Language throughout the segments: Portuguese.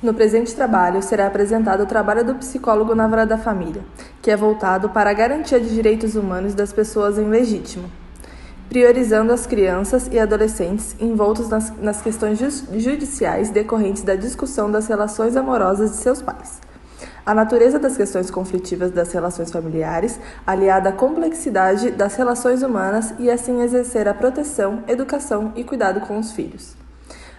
No presente trabalho, será apresentado o trabalho do psicólogo na vara da família, que é voltado para a garantia de direitos humanos das pessoas em legítimo, priorizando as crianças e adolescentes envoltos nas questões judiciais decorrentes da discussão das relações amorosas de seus pais. A natureza das questões conflitivas das relações familiares, aliada à complexidade das relações humanas e assim exercer a proteção, educação e cuidado com os filhos.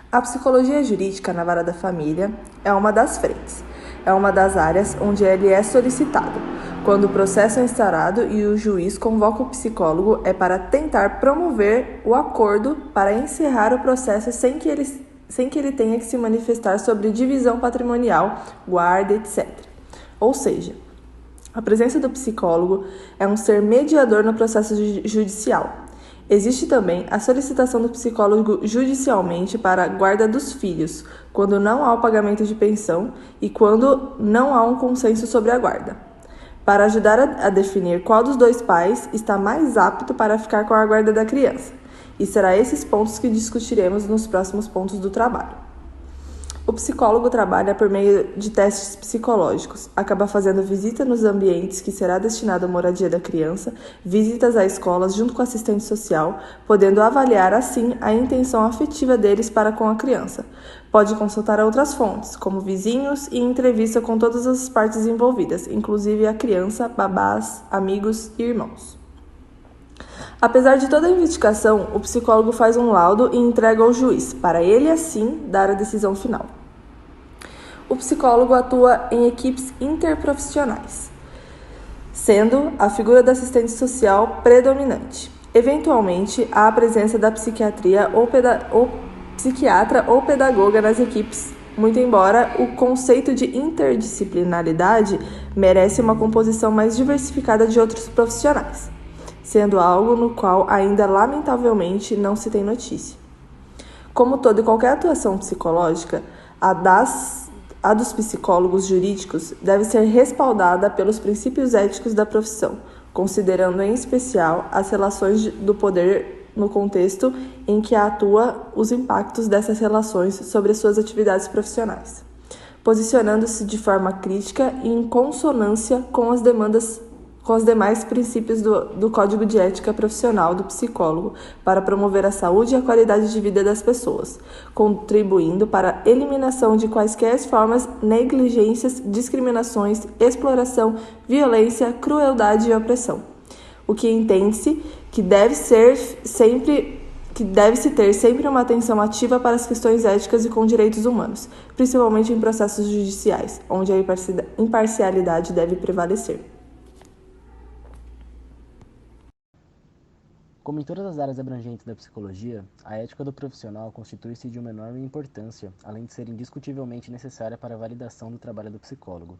A psicologia jurídica na vara da família é uma das frentes, é uma das áreas onde ele é solicitado. Quando o processo é instaurado e o juiz convoca o psicólogo, é para tentar promover o acordo para encerrar o processo sem que ele tenha que se manifestar sobre divisão patrimonial, guarda, etc. Ou seja, a presença do psicólogo é um ser mediador no processo judicial. Existe também a solicitação do psicólogo judicialmente para a guarda dos filhos, quando não há o pagamento de pensão e quando não há um consenso sobre a guarda, para ajudar a definir qual dos dois pais está mais apto para ficar com a guarda da criança. E será esses pontos que discutiremos nos próximos pontos do trabalho. O psicólogo trabalha por meio de testes psicológicos, acaba fazendo visita nos ambientes que será destinado à moradia da criança, visitas a escolas junto com assistente social, podendo avaliar assim a intenção afetiva deles para com a criança. Pode consultar outras fontes, como vizinhos e entrevista com todas as partes envolvidas, inclusive a criança, babás, amigos e irmãos. Apesar de toda a investigação, o psicólogo faz um laudo e entrega ao juiz, para ele assim dar a decisão final. O psicólogo atua em equipes interprofissionais, sendo a figura do assistente social predominante. Eventualmente, há a presença da psiquiatria ou psiquiatra ou pedagoga nas equipes, muito embora o conceito de interdisciplinaridade merece uma composição mais diversificada de outros profissionais, sendo algo no qual ainda lamentavelmente não se tem notícia. Como toda e qualquer atuação psicológica, a dos psicólogos jurídicos deve ser respaldada pelos princípios éticos da profissão, considerando em especial as relações do poder no contexto em que atua, os impactos dessas relações sobre as suas atividades profissionais, posicionando-se de forma crítica e em consonância com os demais princípios do Código de Ética Profissional do psicólogo para promover a saúde e a qualidade de vida das pessoas, contribuindo para a eliminação de quaisquer formas, negligências, discriminações, exploração, violência, crueldade e opressão. O que entende-se que deve-se ter sempre uma atenção ativa para as questões éticas e com direitos humanos, principalmente em processos judiciais, onde a imparcialidade deve prevalecer. Como em todas as áreas abrangentes da psicologia, a ética do profissional constitui-se de uma enorme importância, além de ser indiscutivelmente necessária para a validação do trabalho do psicólogo.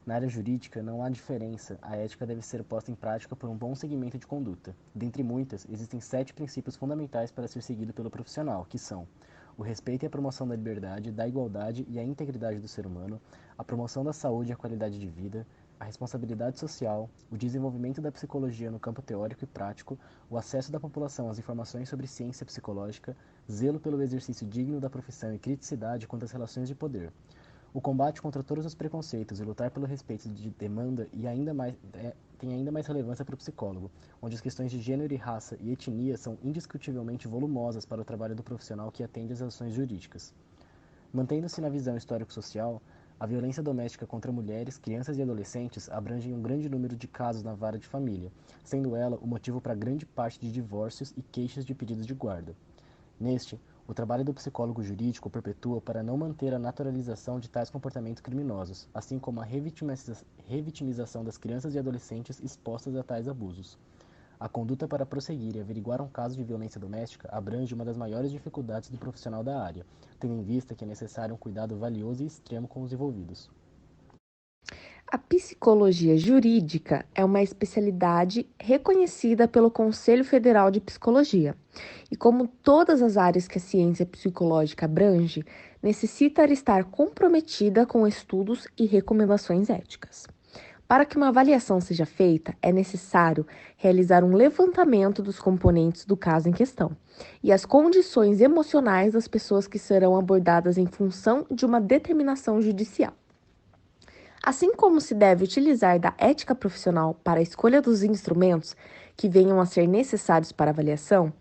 Na área jurídica, não há diferença, a ética deve ser posta em prática por um bom segmento de conduta. Dentre muitas, existem 7 princípios fundamentais para ser seguido pelo profissional, que são o respeito e a promoção da liberdade, da igualdade e a integridade do ser humano, a promoção da saúde e a qualidade de vida, a responsabilidade social, o desenvolvimento da psicologia no campo teórico e prático, o acesso da população às informações sobre ciência psicológica, zelo pelo exercício digno da profissão e criticidade quanto às relações de poder. O combate contra todos os preconceitos e lutar pelo respeito de demanda tem ainda mais relevância para o psicólogo, onde as questões de gênero e raça e etnia são indiscutivelmente volumosas para o trabalho do profissional que atende às ações jurídicas. Mantendo-se na visão histórico-social, a violência doméstica contra mulheres, crianças e adolescentes abrange um grande número de casos na vara de família, sendo ela o motivo para grande parte de divórcios e queixas de pedidos de guarda. Neste, o trabalho do psicólogo jurídico perpetua para não manter a naturalização de tais comportamentos criminosos, assim como a revitimização das crianças e adolescentes expostas a tais abusos. A conduta para prosseguir e averiguar um caso de violência doméstica abrange uma das maiores dificuldades do profissional da área, tendo em vista que é necessário um cuidado valioso e extremo com os envolvidos. A psicologia jurídica é uma especialidade reconhecida pelo Conselho Federal de Psicologia e, como todas as áreas que a ciência psicológica abrange, necessita estar comprometida com estudos e recomendações éticas. Para que uma avaliação seja feita, é necessário realizar um levantamento dos componentes do caso em questão e as condições emocionais das pessoas que serão abordadas em função de uma determinação judicial. Assim como se deve utilizar da ética profissional para a escolha dos instrumentos que venham a ser necessários para avaliação,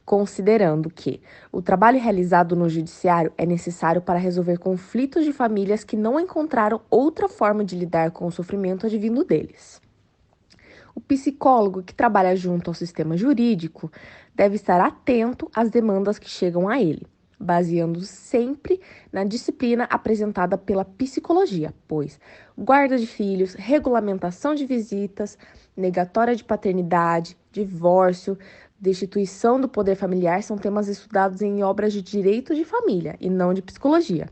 considerando que o trabalho realizado no judiciário é necessário para resolver conflitos de famílias que não encontraram outra forma de lidar com o sofrimento advindo deles. O psicólogo que trabalha junto ao sistema jurídico deve estar atento às demandas que chegam a ele, baseando-se sempre na disciplina apresentada pela psicologia, pois guarda de filhos, regulamentação de visitas, negatória de paternidade, divórcio, destituição do poder familiar são temas estudados em obras de direito de família e não de psicologia.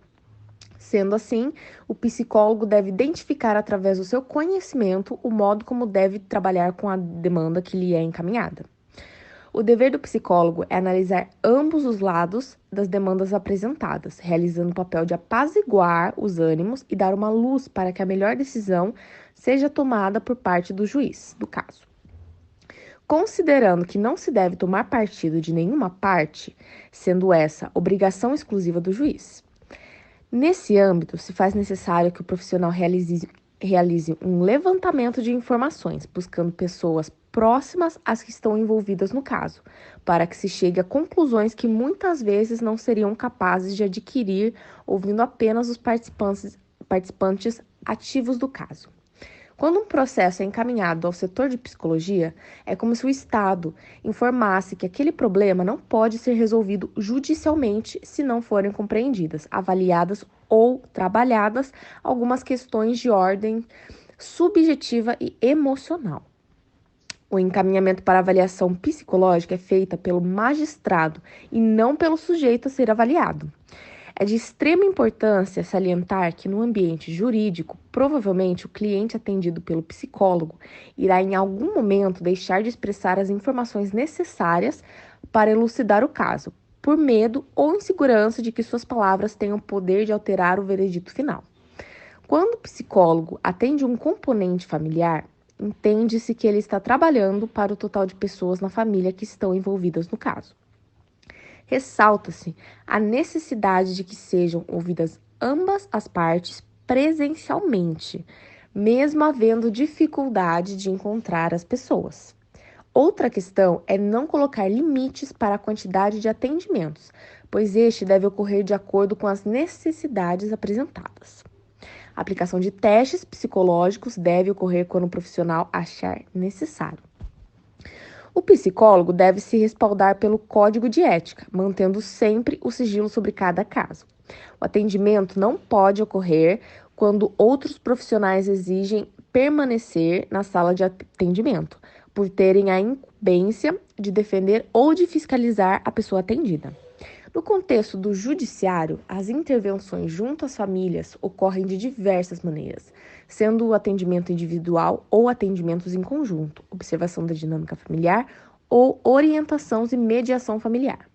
Sendo assim, o psicólogo deve identificar através do seu conhecimento o modo como deve trabalhar com a demanda que lhe é encaminhada. O dever do psicólogo é analisar ambos os lados das demandas apresentadas, realizando o papel de apaziguar os ânimos e dar uma luz para que a melhor decisão seja tomada por parte do juiz do caso. Considerando que não se deve tomar partido de nenhuma parte, sendo essa obrigação exclusiva do juiz. Nesse âmbito, se faz necessário que o profissional realize um levantamento de informações, buscando pessoas próximas às que estão envolvidas no caso, para que se chegue a conclusões que muitas vezes não seriam capazes de adquirir ouvindo apenas os participantes ativos do caso. Quando um processo é encaminhado ao setor de psicologia, é como se o Estado informasse que aquele problema não pode ser resolvido judicialmente se não forem compreendidas, avaliadas ou trabalhadas algumas questões de ordem subjetiva e emocional. O encaminhamento para avaliação psicológica é feita pelo magistrado e não pelo sujeito a ser avaliado. É de extrema importância salientar que no ambiente jurídico, provavelmente o cliente atendido pelo psicólogo irá em algum momento deixar de expressar as informações necessárias para elucidar o caso, por medo ou insegurança de que suas palavras tenham poder de alterar o veredito final. Quando o psicólogo atende um componente familiar, entende-se que ele está trabalhando para o total de pessoas na família que estão envolvidas no caso. Ressalta-se a necessidade de que sejam ouvidas ambas as partes presencialmente, mesmo havendo dificuldade de encontrar as pessoas. Outra questão é não colocar limites para a quantidade de atendimentos, pois este deve ocorrer de acordo com as necessidades apresentadas. A aplicação de testes psicológicos deve ocorrer quando o profissional achar necessário. O psicólogo deve se respaldar pelo código de ética, mantendo sempre o sigilo sobre cada caso. O atendimento não pode ocorrer quando outros profissionais exigem permanecer na sala de atendimento, por terem a incumbência de defender ou de fiscalizar a pessoa atendida. No contexto do judiciário, as intervenções junto às famílias ocorrem de diversas maneiras, sendo o atendimento individual ou atendimentos em conjunto, observação da dinâmica familiar ou orientação e mediação familiar.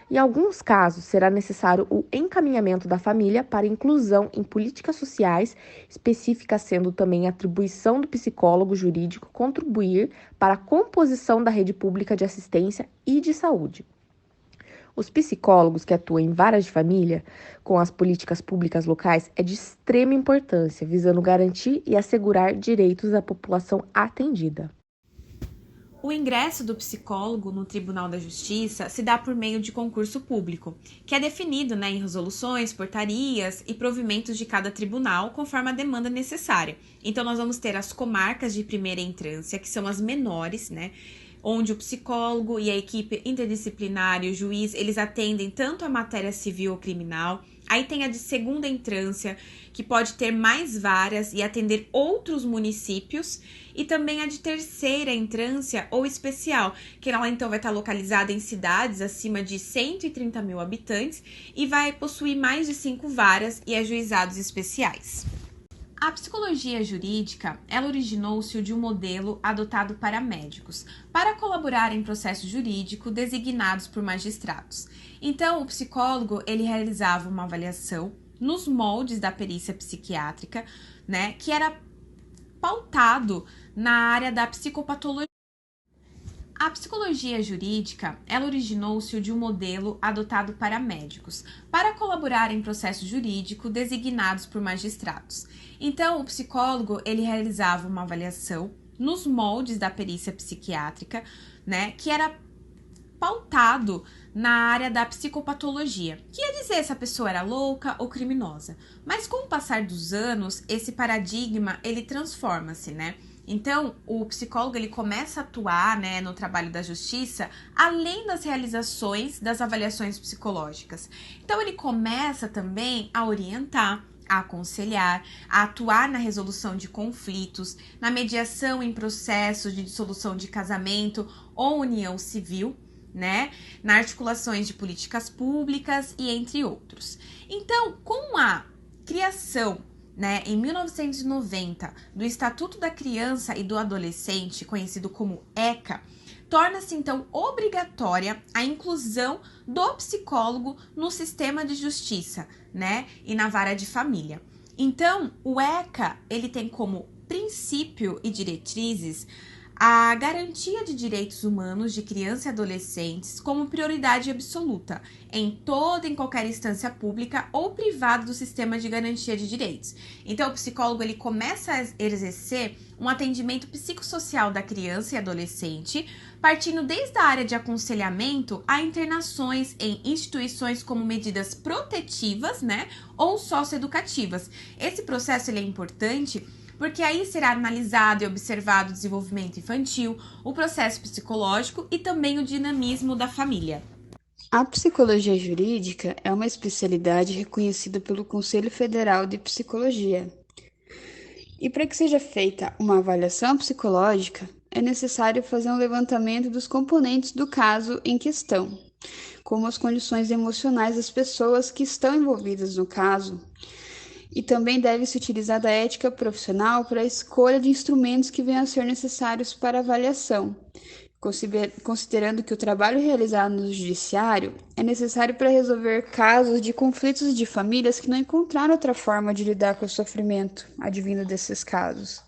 Em alguns casos, será necessário o encaminhamento da família para inclusão em políticas sociais específicas, sendo também a atribuição do psicólogo jurídico contribuir para a composição da rede pública de assistência e de saúde. Os psicólogos que atuam em varas de família com as políticas públicas locais é de extrema importância, visando garantir e assegurar direitos da população atendida. O ingresso do psicólogo no Tribunal da Justiça se dá por meio de concurso público, que é definido em resoluções, portarias e provimentos de cada tribunal, conforme a demanda necessária. Então, nós vamos ter as comarcas de primeira entrância, que são as menores, onde o psicólogo e a equipe interdisciplinar e o juiz, eles atendem tanto a matéria civil ou criminal. Aí tem a de segunda entrância, que pode ter mais varas e atender outros municípios. E também a de terceira entrância ou especial, que ela então vai estar localizada em cidades acima de 130 mil habitantes e vai possuir mais de 5 varas e ajuizados especiais. A psicologia jurídica, ela originou-se de um modelo adotado para médicos, para colaborar em processo jurídico designados por magistrados. Então, o psicólogo, ele realizava uma avaliação nos moldes da perícia psiquiátrica, que era pautado na área da psicopatologia. A psicologia jurídica, ela originou-se de um modelo adotado para médicos, para colaborar em processo jurídico designados por magistrados. Então, o psicólogo, ele realizava uma avaliação nos moldes da perícia psiquiátrica, né, que era pautado na área da psicopatologia, que ia dizer se a pessoa era louca ou criminosa. Mas com o passar dos anos, esse paradigma, ele transforma-se, né? Então, o psicólogo, ele começa a atuar, né, no trabalho da justiça, além das realizações das avaliações psicológicas. Então, ele começa também a orientar, a aconselhar, a atuar na resolução de conflitos, na mediação em processos de dissolução de casamento ou união civil, né, na articulações de políticas públicas e entre outros. Então, com a criação, né, em 1990, do Estatuto da Criança e do Adolescente, conhecido como ECA, torna-se então obrigatória a inclusão do psicólogo no sistema de justiça, né, e na vara de família. Então, o ECA, ele tem como princípio e diretrizes a garantia de direitos humanos de crianças e adolescentes como prioridade absoluta em toda e qualquer instância pública ou privada do sistema de garantia de direitos. Então, o psicólogo, ele começa a exercer um atendimento psicossocial da criança e adolescente, partindo desde a área de aconselhamento a internações em instituições como medidas protetivas, né, ou socioeducativas. Esse processo, ele é importante porque aí será analisado e observado o desenvolvimento infantil, o processo psicológico e também o dinamismo da família. A psicologia jurídica é uma especialidade reconhecida pelo Conselho Federal de Psicologia. E para que seja feita uma avaliação psicológica, é necessário fazer um levantamento dos componentes do caso em questão, como as condições emocionais das pessoas que estão envolvidas no caso. E também deve-se utilizar da ética profissional para a escolha de instrumentos que venham a ser necessários para avaliação, considerando que o trabalho realizado no judiciário é necessário para resolver casos de conflitos de famílias que não encontraram outra forma de lidar com o sofrimento advindo desses casos.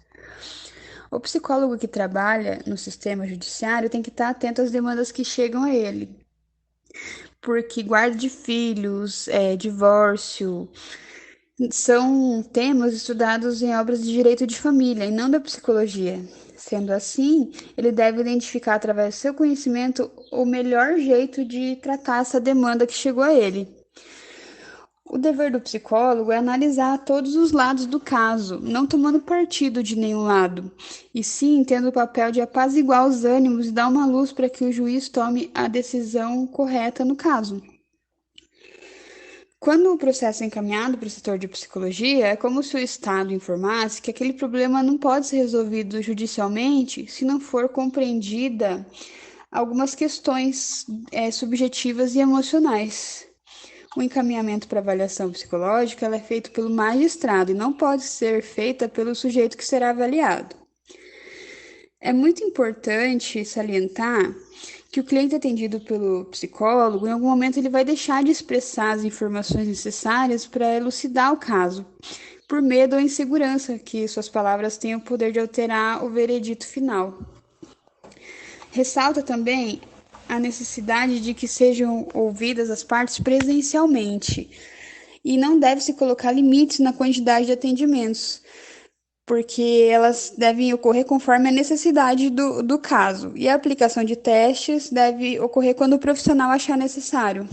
O psicólogo que trabalha no sistema judiciário tem que estar atento às demandas que chegam a ele, porque guarda de filhos, divórcio, são temas estudados em obras de direito de família e não da psicologia. Sendo assim, ele deve identificar através do seu conhecimento o melhor jeito de tratar essa demanda que chegou a ele. O dever do psicólogo é analisar todos os lados do caso, não tomando partido de nenhum lado, e sim tendo o papel de apaziguar os ânimos e dar uma luz para que o juiz tome a decisão correta no caso. Quando o processo é encaminhado para o setor de psicologia, é como se o Estado informasse que aquele problema não pode ser resolvido judicialmente se não for compreendida algumas questões subjetivas e emocionais. O encaminhamento para avaliação psicológica é feito pelo magistrado e não pode ser feita pelo sujeito que será avaliado. É muito importante salientar que o cliente atendido pelo psicólogo, em algum momento ele vai deixar de expressar as informações necessárias para elucidar o caso, por medo ou insegurança que suas palavras tenham o poder de alterar o veredito final. Ressalta também a necessidade de que sejam ouvidas as partes presencialmente e não deve-se colocar limites na quantidade de atendimentos, porque elas devem ocorrer conforme a necessidade do caso, e a aplicação de testes deve ocorrer quando o profissional achar necessário.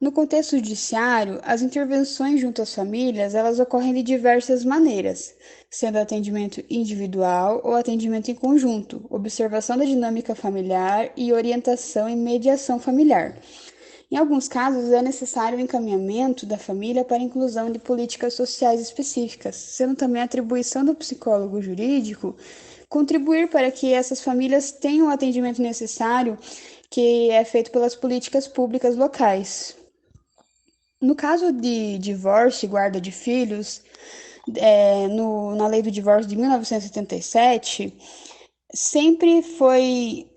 No contexto judiciário, as intervenções junto às famílias, elas ocorrem de diversas maneiras, sendo atendimento individual ou atendimento em conjunto, observação da dinâmica familiar e orientação e mediação familiar. Em alguns casos, é necessário o encaminhamento da família para a inclusão de políticas sociais específicas, sendo também a atribuição do psicólogo jurídico contribuir para que essas famílias tenham o atendimento necessário que é feito pelas políticas públicas locais. No caso de divórcio e guarda de filhos, na Lei do Divórcio de 1977, sempre foi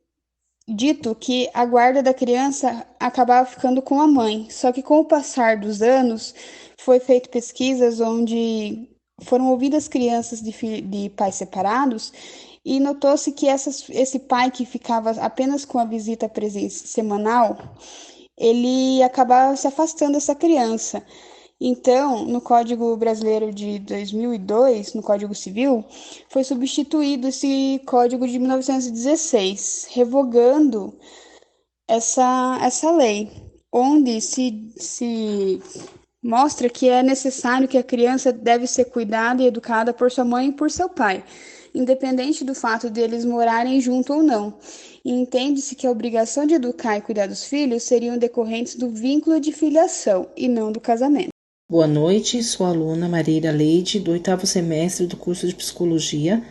dito que a guarda da criança acabava ficando com a mãe, só que com o passar dos anos foi feito pesquisas onde foram ouvidas crianças de pais separados e notou-se que esse pai que ficava apenas com a visita semanal, ele acabava se afastando dessa criança. Então, no Código Brasileiro de 2002, no Código Civil, foi substituído esse Código de 1916, revogando essa lei, onde se mostra que é necessário que a criança deve ser cuidada e educada por sua mãe e por seu pai, independente do fato de eles morarem junto ou não. E entende-se que a obrigação de educar e cuidar dos filhos seriam decorrentes do vínculo de filiação e não do casamento. Boa noite, sou a aluna Marília Leite, do 8º semestre do curso de Psicologia,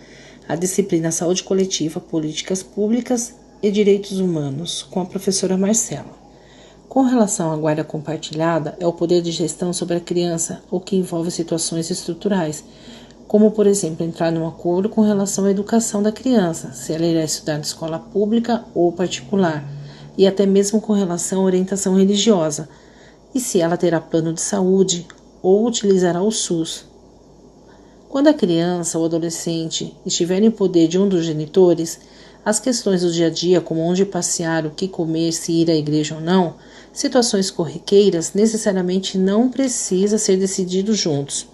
a disciplina Saúde Coletiva, Políticas Públicas e Direitos Humanos, com a professora Marcela. Com relação à guarda compartilhada, é o poder de gestão sobre a criança, o que envolve situações estruturais, como, por exemplo, entrar num acordo com relação à educação da criança, se ela irá estudar na escola pública ou particular, e até mesmo com relação à orientação religiosa, e se ela terá plano de saúde ou utilizará o SUS. Quando a criança ou adolescente estiver em poder de um dos genitores, as questões do dia a dia, como onde passear, o que comer, se ir à igreja ou não, situações corriqueiras, necessariamente não precisa ser decidido juntos.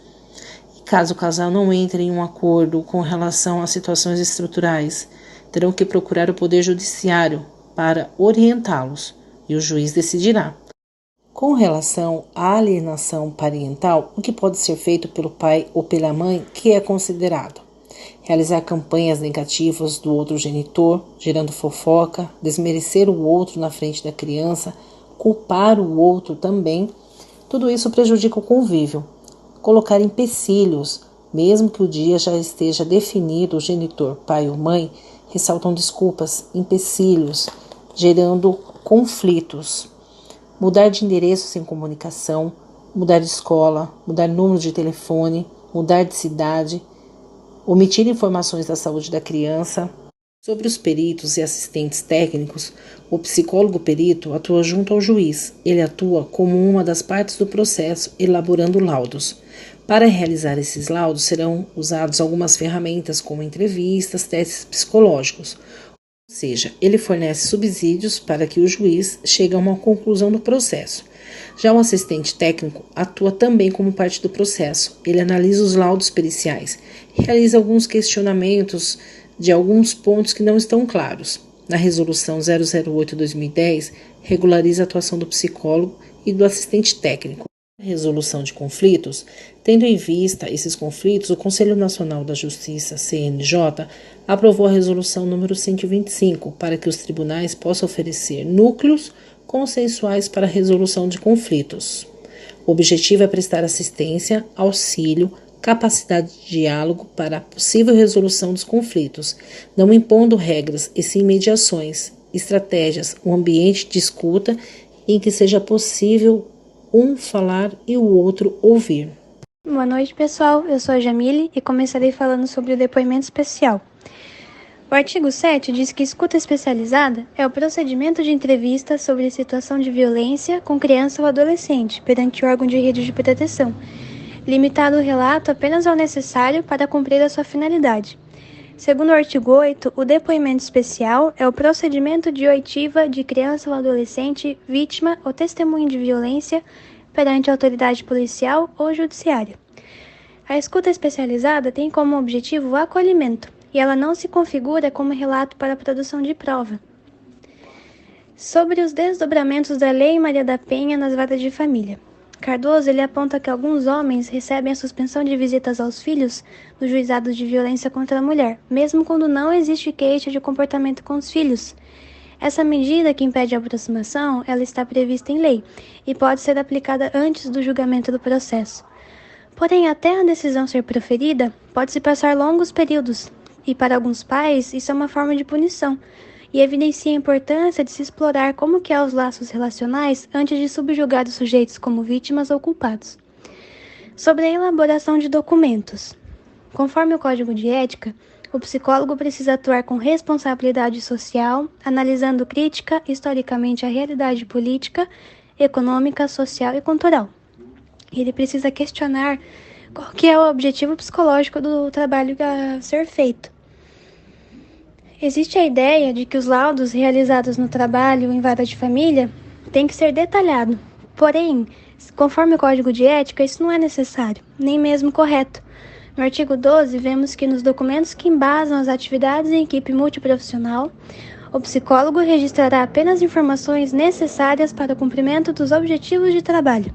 E caso o casal não entre em um acordo com relação às situações estruturais, terão que procurar o Poder Judiciário para orientá-los, e o juiz decidirá. Com relação à alienação parental, o que pode ser feito pelo pai ou pela mãe, que é considerado? Realizar campanhas negativas do outro genitor, gerando fofoca, desmerecer o outro na frente da criança, culpar o outro também, tudo isso prejudica o convívio. Colocar empecilhos, mesmo que o dia já esteja definido, o genitor, pai ou mãe, ressaltam desculpas, empecilhos, gerando conflitos. Mudar de endereço sem comunicação, mudar de escola, mudar número de telefone, mudar de cidade, omitir informações da saúde da criança. Sobre os peritos e assistentes técnicos, o psicólogo perito atua junto ao juiz. Ele atua como uma das partes do processo, elaborando laudos. Para realizar esses laudos, serão usados algumas ferramentas como entrevistas, testes psicológicos. Ou seja, ele fornece subsídios para que o juiz chegue a uma conclusão do processo. Já o assistente técnico atua também como parte do processo. Ele analisa os laudos periciais, realiza alguns questionamentos de alguns pontos que não estão claros. Na Resolução 008/2010, regulariza a atuação do psicólogo e do assistente técnico. Na resolução de conflitos, tendo em vista esses conflitos, o Conselho Nacional da Justiça, CNJ, aprovou a Resolução número 125 para que os tribunais possam oferecer núcleos consensuais para a resolução de conflitos. O objetivo é prestar assistência, auxílio, capacidade de diálogo para a possível resolução dos conflitos, não impondo regras e sim mediações, estratégias, um ambiente de escuta em que seja possível um falar e o outro ouvir. Boa noite, pessoal. Eu sou a Jamile e começarei falando sobre o depoimento especial. O artigo 7 diz que escuta especializada é o procedimento de entrevista sobre situação de violência com criança ou adolescente perante órgão de rede de proteção, limitado o relato apenas ao necessário para cumprir a sua finalidade. Segundo o artigo 8, o depoimento especial é o procedimento de oitiva de criança ou adolescente vítima ou testemunha de violência perante a autoridade policial ou judiciária. A escuta especializada tem como objetivo o acolhimento, e ela não se configura como relato para a produção de prova. Sobre os desdobramentos da Lei Maria da Penha nas varas de família. Cardoso ele aponta que alguns homens recebem a suspensão de visitas aos filhos nos juizados de violência contra a mulher, mesmo quando não existe queixa de comportamento com os filhos. Essa medida que impede a aproximação, ela está prevista em lei e pode ser aplicada antes do julgamento do processo. Porém, até a decisão ser proferida, pode-se passar longos períodos, e para alguns pais isso é uma forma de punição, e evidencia a importância de se explorar como que há os laços relacionais antes de subjugar os sujeitos como vítimas ou culpados. Sobre a elaboração de documentos. Conforme o Código de Ética, o psicólogo precisa atuar com responsabilidade social, analisando crítica historicamente a realidade política, econômica, social e cultural. Ele precisa questionar qual que é o objetivo psicológico do trabalho a ser feito. Existe a ideia de que os laudos realizados no trabalho em vara de família têm que ser detalhados. Porém, conforme o Código de Ética, isso não é necessário, nem mesmo correto. No artigo 12, vemos que nos documentos que embasam as atividades em equipe multiprofissional, o psicólogo registrará apenas informações necessárias para o cumprimento dos objetivos de trabalho.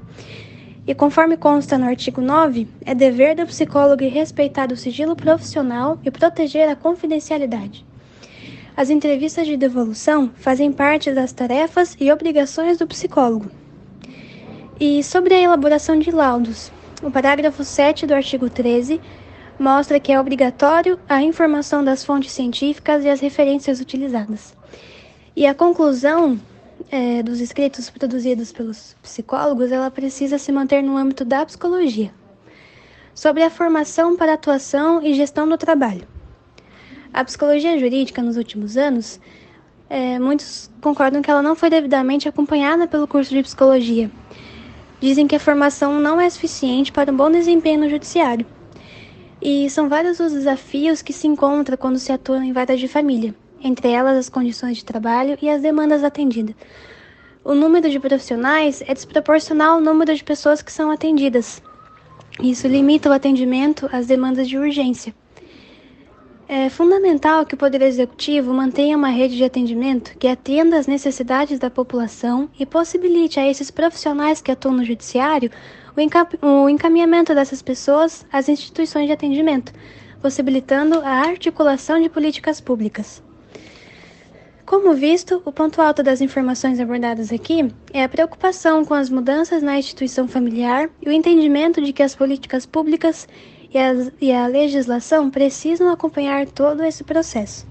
E conforme consta no artigo 9, é dever do psicólogo respeitar o sigilo profissional e proteger a confidencialidade. As entrevistas de devolução fazem parte das tarefas e obrigações do psicólogo. E sobre a elaboração de laudos, o parágrafo 7 do artigo 13 mostra que é obrigatório a informação das fontes científicas e as referências utilizadas. E a conclusão dos escritos produzidos pelos psicólogos, ela precisa se manter no âmbito da psicologia. Sobre a formação para atuação e gestão do trabalho. A psicologia jurídica, nos últimos anos, muitos concordam que ela não foi devidamente acompanhada pelo curso de psicologia. Dizem que a formação não é suficiente para um bom desempenho no judiciário. E são vários os desafios que se encontram quando se atua em vara de família, entre elas as condições de trabalho e as demandas atendidas. O número de profissionais é desproporcional ao número de pessoas que são atendidas. Isso limita o atendimento às demandas de urgência. É fundamental que o Poder Executivo mantenha uma rede de atendimento que atenda às necessidades da população e possibilite a esses profissionais que atuam no Judiciário o encaminhamento dessas pessoas às instituições de atendimento, possibilitando a articulação de políticas públicas. Como visto, o ponto alto das informações abordadas aqui é a preocupação com as mudanças na instituição familiar e o entendimento de que as políticas públicas e a legislação precisam acompanhar todo esse processo.